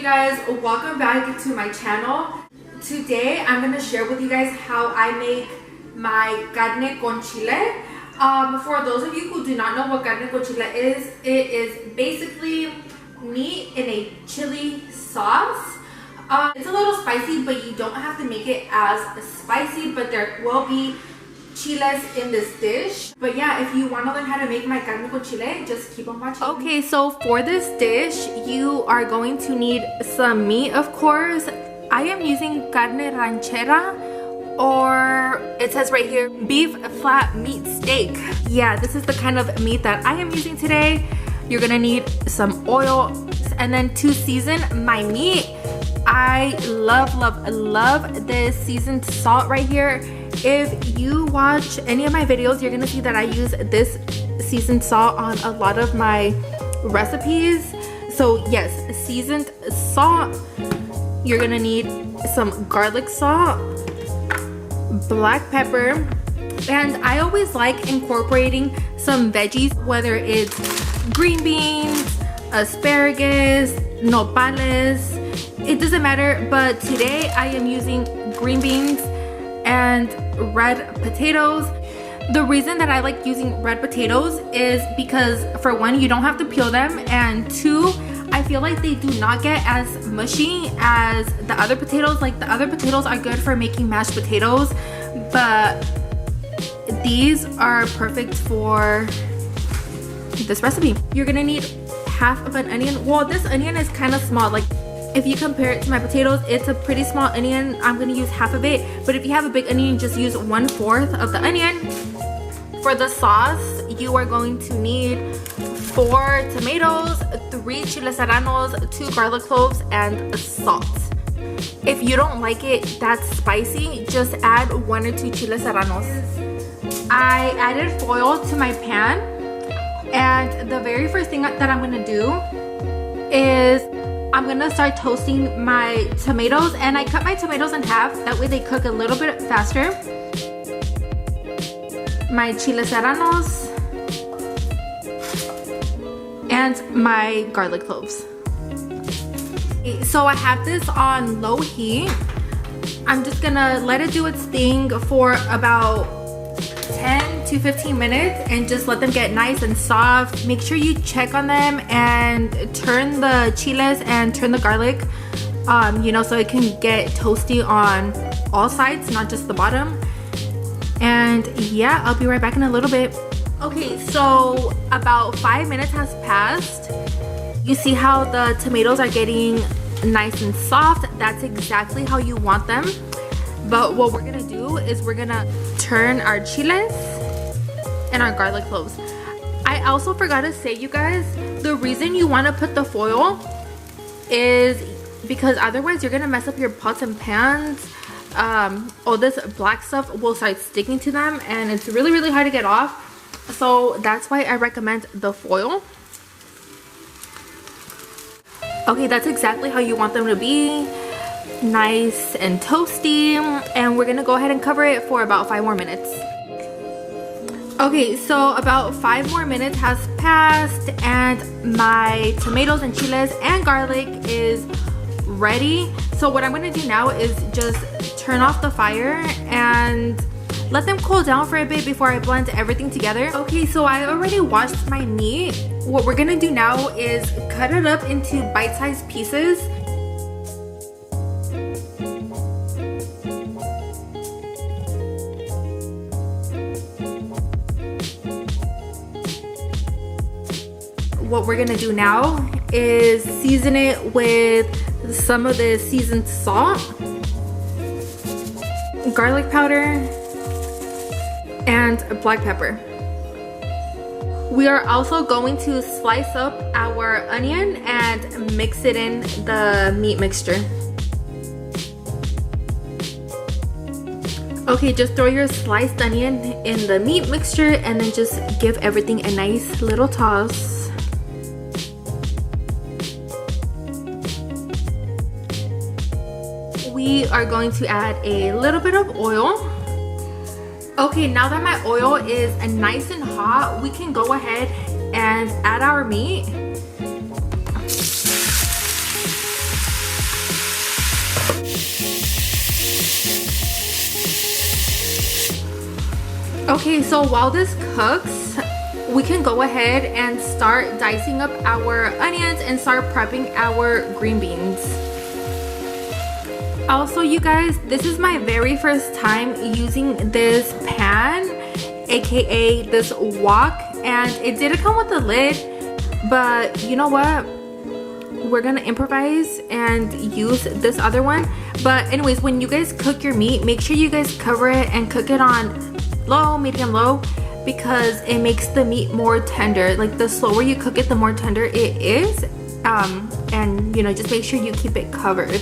you guys? Welcome back to my channel. Today I'm going to share with you guys how I make my carne con chile. For those of you who do not know what carne con chile is, it is basically meat in a chili sauce. It's a little spicy, but you don't have to make it as spicy, but there will be chiles in this dish. But yeah, if you want to learn how to make my carne con chile, just keep on watching. Okay, so for this dish you are going to need some meat, of course. I am using carne ranchera, or it says right here beef flat meat steak. Yeah, this is the kind of meat that I am using today. You're gonna need some oil, and then to season my meat, I love this seasoned salt right here. If you watch any of my videos, you're gonna see that I use this seasoned salt on a lot of my recipes. So yes, seasoned salt. You're gonna need some garlic salt, black pepper, and I always like incorporating some veggies, whether it's green beans, asparagus, nopales, it doesn't matter. But today I am using green beans and red potatoes. The reason that I like using red potatoes is because, for one, you don't have to peel them, and two, I feel like they do not get as mushy as the other potatoes. Like, the other potatoes are good for making mashed potatoes, but these are perfect for this recipe. You're gonna need half of an onion. Well, this onion is kind of small. Like, if you compare it to my potatoes, it's a pretty small onion. I'm gonna use half of it, but if you have a big onion, just use 1/4 of the onion. For the sauce, you are going to need 4 tomatoes, 3 Chile Serranos, 2 garlic cloves, and salt. If you don't like it that spicy, just add 1 or 2 Chile Serranos. I added foil to my pan, and the very first thing that I'm gonna do is I'm gonna start toasting my tomatoes, and I cut my tomatoes in half, that way they cook a little bit faster. My Chile Serranos and my garlic cloves. So I have this on low heat. I'm just gonna let it do its thing for about 10 to 15 minutes and just let them get nice and soft. Make sure you check on them and turn the chiles and turn the garlic, you know, so it can get toasty on all sides, not just the bottom. And yeah, I'll be right back in a little bit. Okay, so about 5 minutes has passed. You see how the tomatoes are getting nice and soft? That's exactly how you want them. But what we're gonna do is we're gonna turn our chiles and our garlic cloves. I also forgot to say, you guys, the reason you want to put the foil is because otherwise you're gonna mess up your pots and pans. All this black stuff will start sticking to them, and it's really hard to get off. So that's why I recommend the foil. Okay, that's exactly how you want them to be. Nice and toasty. And we're gonna go ahead and cover it for about 5 more minutes. Okay, so about 5 more minutes has passed, and my tomatoes and chiles and garlic is ready. So what I'm gonna do now is just turn off the fire and let them cool down for a bit before I blend everything together. Okay, so I already washed my meat. What we're gonna do now is cut it up into bite-sized pieces. What we're gonna do now is season it with some of the seasoned salt, garlic powder, and black pepper. We are also going to slice up our onion and mix it in the meat mixture. Okay, just throw your sliced onion in the meat mixture and then just give everything a nice little toss. We are going to add a little bit of oil. Okay, now that my oil is nice and hot, we can go ahead and add our meat. Okay, so while this cooks, we can go ahead and start dicing up our onions and start prepping our green beans. Also, you guys, this is my very first time using this pan, aka this wok, and it didn't come with a lid, but you know what? We're gonna improvise and use this other one. But anyways, when you guys cook your meat, make sure you guys cover it and cook it on low, medium low, because it makes the meat more tender. Like the slower you cook it, the more tender it is. And you know, just make sure you keep it covered.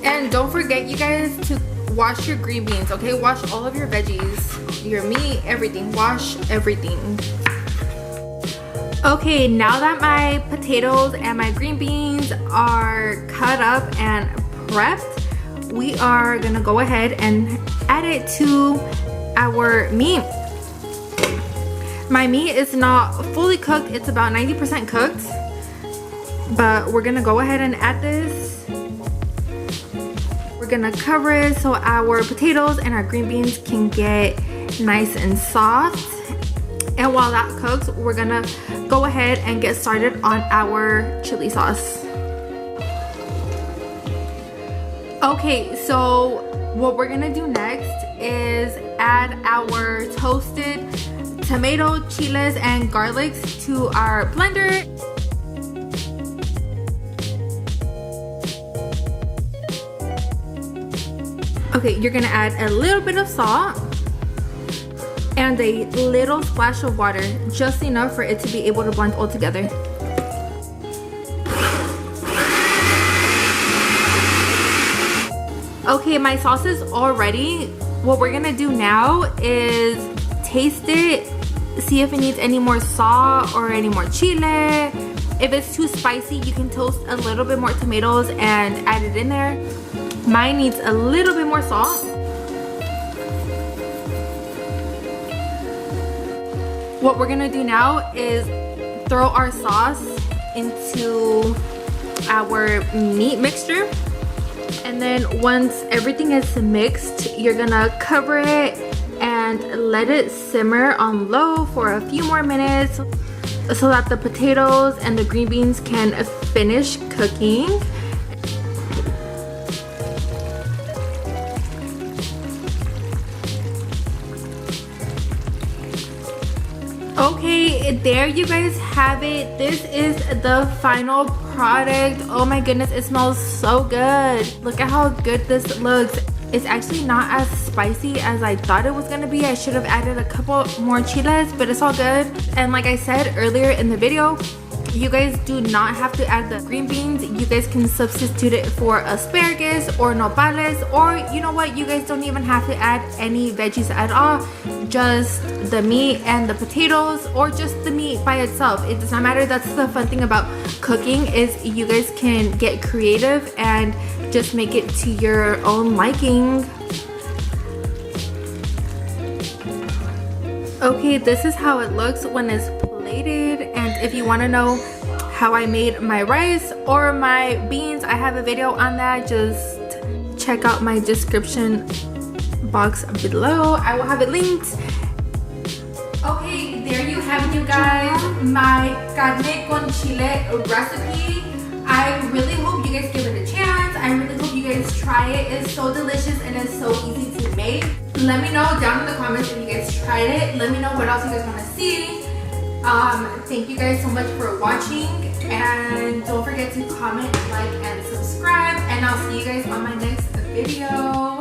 And don't forget, you guys, to wash your green beans, okay? Wash all of your veggies, your meat, everything. Wash everything. Okay, now that my potatoes and my green beans are cut up and prepped, we are gonna go ahead and add it to our meat. My meat is not fully cooked, it's about 90% cooked, but we're gonna go ahead and add this. We're gonna cover it so our potatoes and our green beans can get nice and soft. And while that cooks, we're gonna go ahead and get started on our chili sauce. Okay, so what we're gonna do next is add our toasted tomato, chiles, and garlics to our blender. Okay, you're gonna add a little bit of salt and a little splash of water, just enough for it to be able to blend all together. Okay, my sauce is all ready. What we're gonna do now is taste it, see if it needs any more salt or any more chile. If it's too spicy, you can toast a little bit more tomatoes and add it in there. Mine needs a little bit more salt. What we're gonna do now is throw our sauce into our meat mixture. And then once everything is mixed, you're gonna cover it and let it simmer on low for a few more minutes so that the potatoes and the green beans can finish cooking. Okay, there you guys have it. This is the final product. Oh my goodness, it smells so good. Look at how good this looks. It's actually not as spicy as I thought it was gonna be. I should have added a couple more chiles, but it's all good. And like I said earlier in the video, you guys do not have to add the green beans. You guys can substitute it for asparagus or nopales, or you know what, you guys don't even have to add any veggies at all. Just the meat and the potatoes, or just the meat by itself. It does not matter. That's the fun thing about cooking, is you guys can get creative and just make it to your own liking. Okay, this is how it looks when it's plated. And if you want to know how I made my rice or my beans, I have a video on that. Just check out my description box below. I will have it linked. Okay, there you have it, you guys. My carne con chile recipe. I really hope you guys give it a chance. I really hope you guys try it. It's so delicious and it's so easy to make. Let me know down in the comments if you guys tried it. Let me know what else you guys want to see. Thank you guys so much for watching, and don't forget to comment, like, and subscribe, and I'll see you guys on my next video.